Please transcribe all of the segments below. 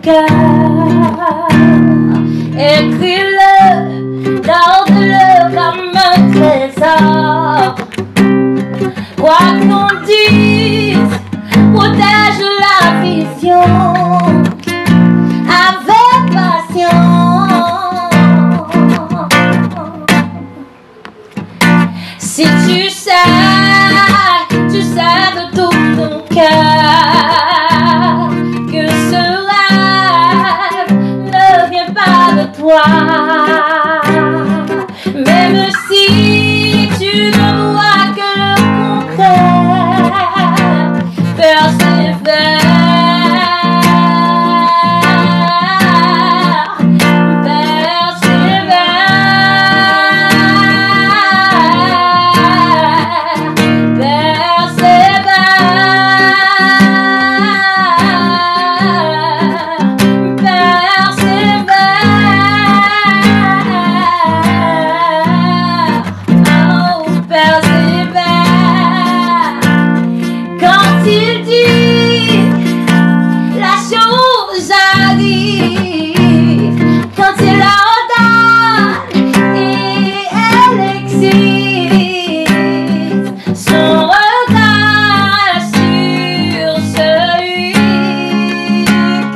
cœur. Écris-le, garde-le comme un trésor. Quoi qu'on dise, protège la vision avec patience. Si tu sais de tout ton cœur que ce rêve ne vient pas de toi. Même si tu ne vois que le contraire, persévère. Il dit, la chose arrive quand il la ordonne et elle existe. Son regard sur celui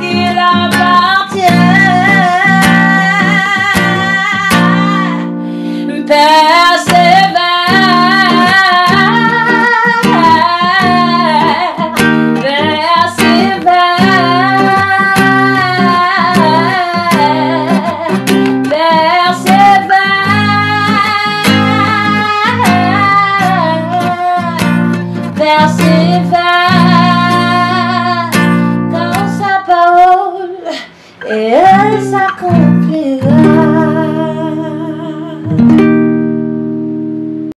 qui l'appartient. Persévère. Persévère dans sa parole et elle s'accomplira.